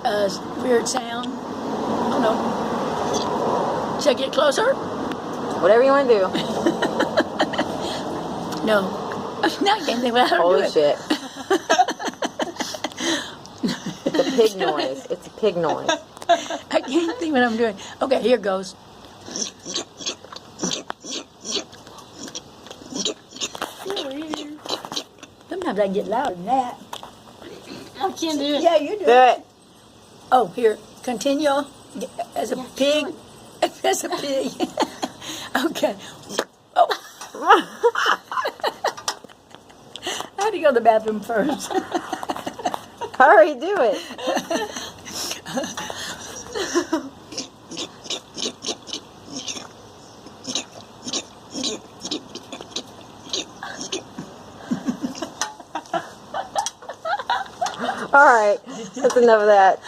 weird sound. Oh no. Should I get closer? Whatever you want to do. No. Now I can't think about how to do Holy it. shit. It's a pig noise. It's a pig noise. I can't think what I'm doing. Okay, here goes. Sometimes I get louder than that. I can't do it. Yeah, you do Do it. it. Oh, here. Continue as a Yeah, pig. keep As a pig. Okay. Oh. I had to go to the bathroom first. Hurry, do it. All right, that's enough of that.